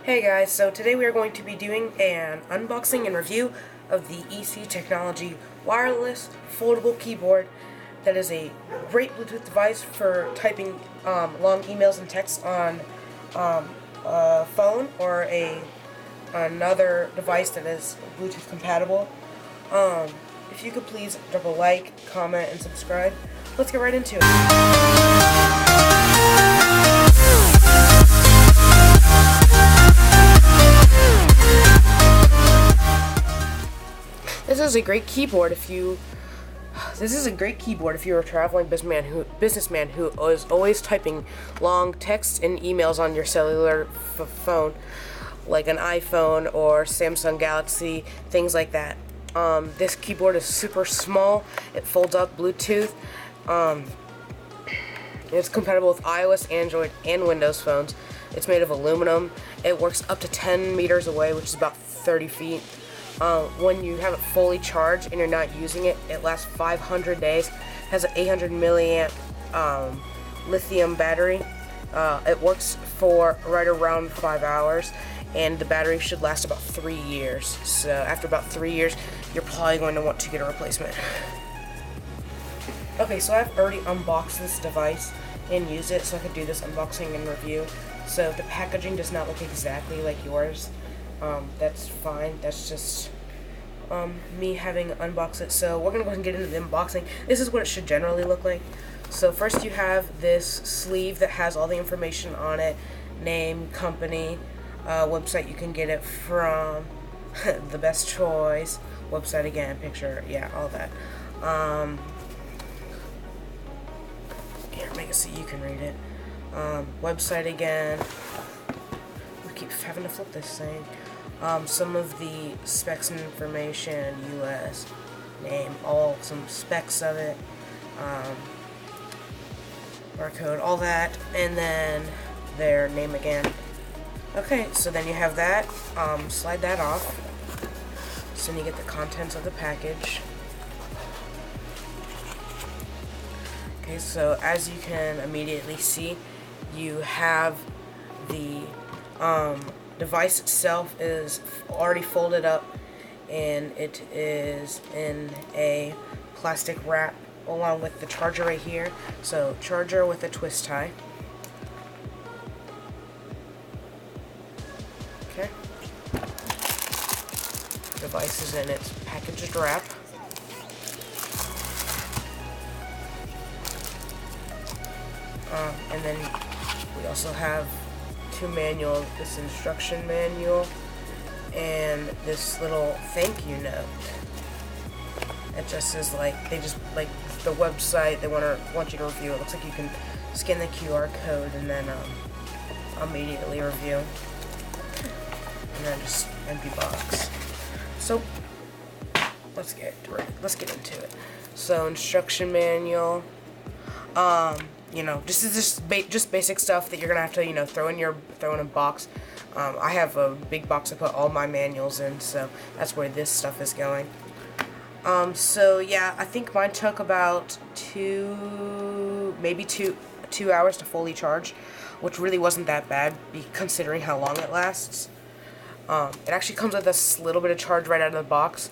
Hey guys, so today we are going to be doing an unboxing and review of the EC Technology wireless foldable keyboard that is a great Bluetooth device for typing long emails and texts on a phone or another device that is Bluetooth compatible. If you could please drop a like, comment, and subscribe. Let's get right into it. This is a great keyboard if you're a traveling businessman who is always typing long texts and emails on your cellular phone, like an iPhone or Samsung Galaxy, things like that. This keyboard is super small. It folds up Bluetooth. It's compatible with iOS, Android, and Windows phones. It's made of aluminum. It works up to 10 meters away, which is about 30 feet. When you have it fully charged and you're not using it, it lasts 500 days. It has an 800 milliamp lithium battery. It works for right around 5 hours, and the battery should last about 3 years. So after about 3 years, you're probably going to want to get a replacement. Okay, so I've already unboxed this device and used it, so I could do this unboxing and review. So the packaging does not look exactly like yours. That's fine. That's just me having unboxed it. So we're gonna go ahead and get into the unboxing. This is what it should generally look like. So first you have this sleeve that has all the information on it: name, company, website you can get it from, the best choice, website again, picture, yeah, all that. Here, make it so you can read it. Website again. We keep having to flip this thing. Some of the specs and information, US, name, some specs of it, barcode, all that, and then their name again. Okay, so then you have that. Slide that off. So then you get the contents of the package. Okay, so as you can immediately see, you have the device itself is already folded up, and it is in a plastic wrap along with the charger right here. So charger with a twist tie. Okay. Device is in its packaged wrap. And then we also have two manuals, this instruction manual and this little thank you note. It just says, like, they just, like, the website they want you to review. It looks like you can scan the QR code and then immediately review. And then just empty box. So let's get into it. So instruction manual. You know, this is just basic stuff that you're gonna have to, you know, throw in a box. I have a big box to put all my manuals in, so that's where this stuff is going. So yeah, I think mine took about maybe two hours to fully charge, which really wasn't that bad considering how long it lasts. It actually comes with a little bit of charge right out of the box.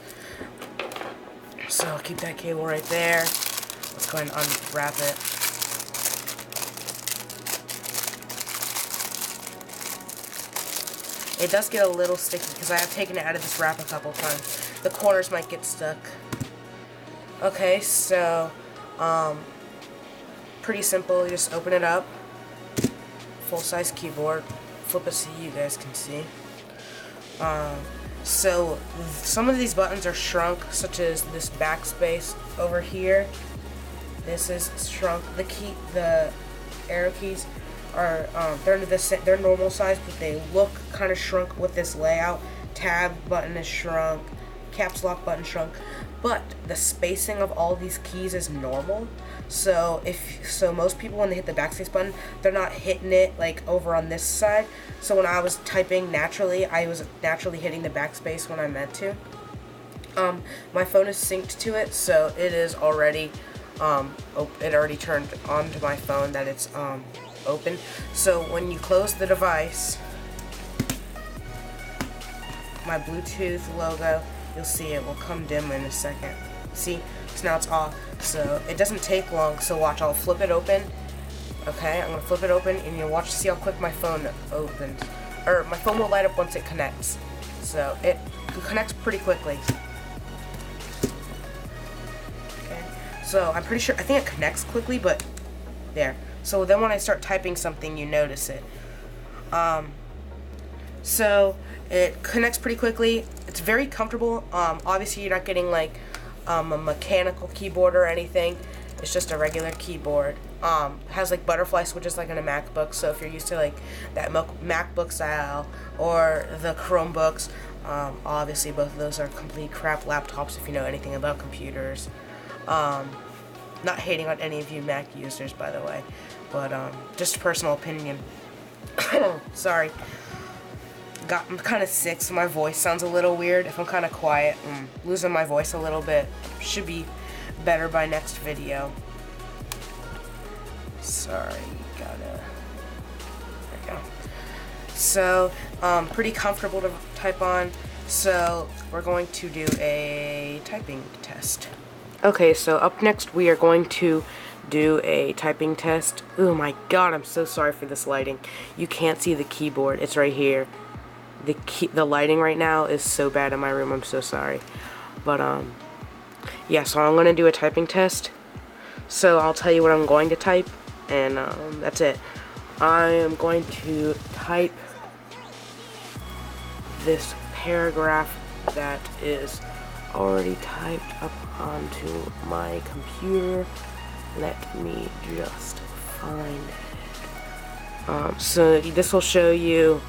So I'll keep that cable right there. Let's go ahead and unwrap it. It does get a little sticky because I have taken it out of this wrap a couple times. The corners might get stuck. Okay, so pretty simple. You just open it up. Full-size keyboard. Flip it so you guys can see. So some of these buttons are shrunk, such as this backspace over here. This is shrunk. The arrow keys are they're normal size, but they look kind of shrunk with this layout. Tab button is shrunk, caps lock button shrunk, but the spacing of all these keys is normal. So most people, when they hit the backspace button, they're not hitting it like over on this side. So when I was typing naturally, I was naturally hitting the backspace when I meant to. My phone is synced to it, so it is already it already turned on to my phone that it's open. So when you close the device, my Bluetooth logo, you'll see it will come dim in a second. See? So now it's off. So it doesn't take long, so watch, I'll flip it open. Okay, I'm gonna flip it open and you'll watch, see how quick my phone opens. Or my phone will light up once it connects. So it connects pretty quickly. Okay, so I'm pretty sure, I think it connects quickly, but there. So then when I start typing something, you notice it. So it connects pretty quickly. It's very comfortable. Obviously you're not getting like a mechanical keyboard or anything. It's just a regular keyboard. Has like butterfly switches like in a MacBook, so if you're used to like that MacBook style or the Chromebooks, obviously both of those are complete crap laptops if you know anything about computers. Not hating on any of you Mac users, by the way, but just personal opinion. Sorry. I'm kind of sick, so my voice sounds a little weird. If I'm kind of quiet, I'm losing my voice a little bit. Should be better by next video. Sorry, there you go. So, pretty comfortable to type on. So, we're going to do a typing test. Okay, so up next we are going to do a typing test. Oh my god, I'm so sorry for this lighting. You can't see the keyboard. It's right here. The lighting right now is so bad in my room. I'm so sorry. But yeah, so I'm gonna do a typing test. So I'll tell you what I'm going to type, and that's it. I am going to type this paragraph that is already typed up onto my computer. Let me just find it. So this will show you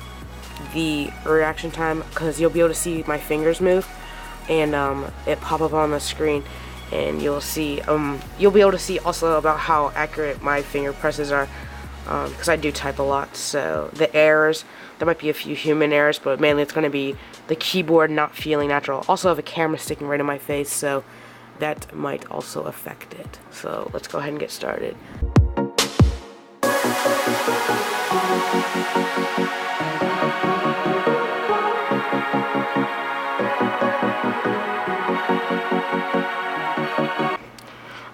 the reaction time, because you'll be able to see my fingers move and it pop up on the screen, and you'll see you'll be able to see also about how accurate my finger presses are, because I do type a lot. So the errors, there might be a few human errors, but mainly it's going to be the keyboard not feeling natural. Also I have a camera sticking right in my face, so that might also affect it. So let's go ahead and get started.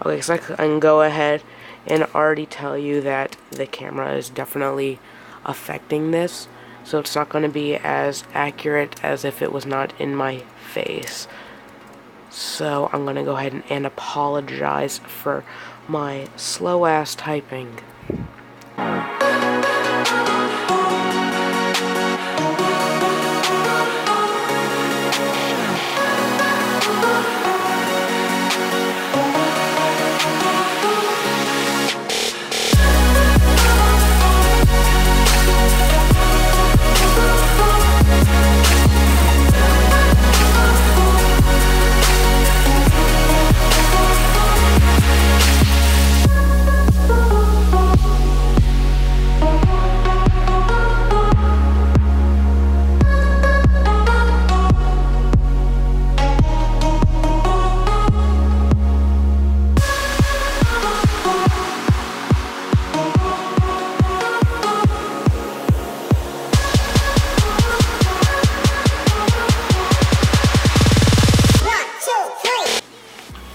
Okay, so I can go ahead and already tell you that the camera is definitely affecting this, so it's not going to be as accurate as if it was not in my face. So I'm going to go ahead and apologize for my slow ass typing.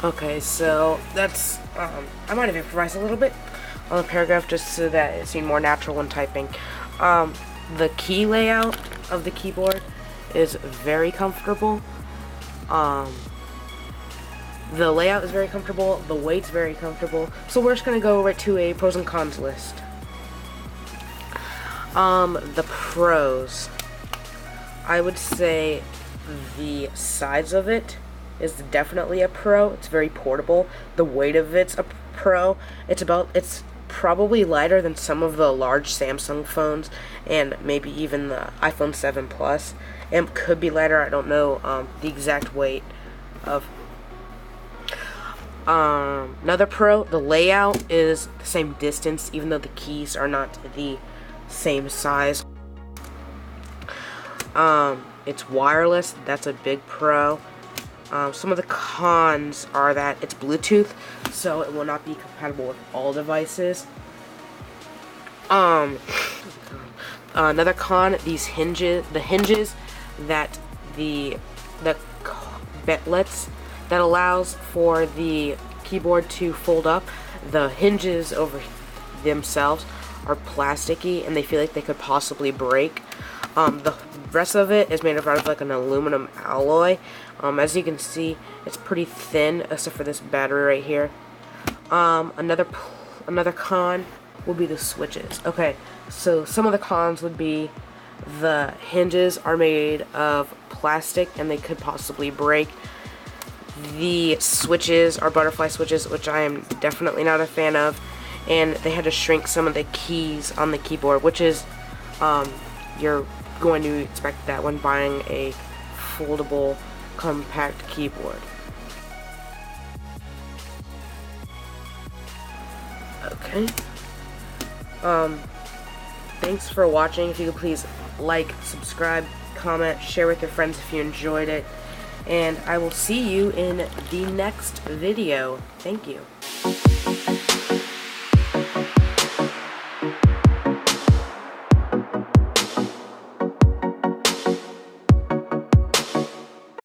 Okay, so that's, I might have improvised a little bit on the paragraph just so that it seemed more natural when typing. The key layout of the keyboard is very comfortable. The layout is very comfortable, the weight's very comfortable, so we're just going to go right to a pros and cons list. The pros, I would say the size of it is definitely a pro. It's very portable. The weight of it's a pro. It's probably lighter than some of the large Samsung phones and maybe even the iPhone 7 Plus. It could be lighter. I don't know the exact weight of. Another pro, the layout is the same distance even though the keys are not the same size. It's wireless. That's a big pro. Some of the cons are that it's Bluetooth, so it will not be compatible with all devices. Another con, the hinges that the bentlets that allows for the keyboard to fold up. The hinges over themselves are plasticky and they feel like they could possibly break. The rest of it is made out of like an aluminum alloy. As you can see, it's pretty thin except for this battery right here. Another con would be the switches. Okay, so some of the cons would be the hinges are made of plastic and they could possibly break. The switches are butterfly switches, which I am definitely not a fan of, and they had to shrink some of the keys on the keyboard, which is you're going to expect that when buying a foldable compact keyboard. Okay. Thanks for watching. If you could please like, subscribe, comment, share with your friends if you enjoyed it. And I will see you in the next video. Thank you.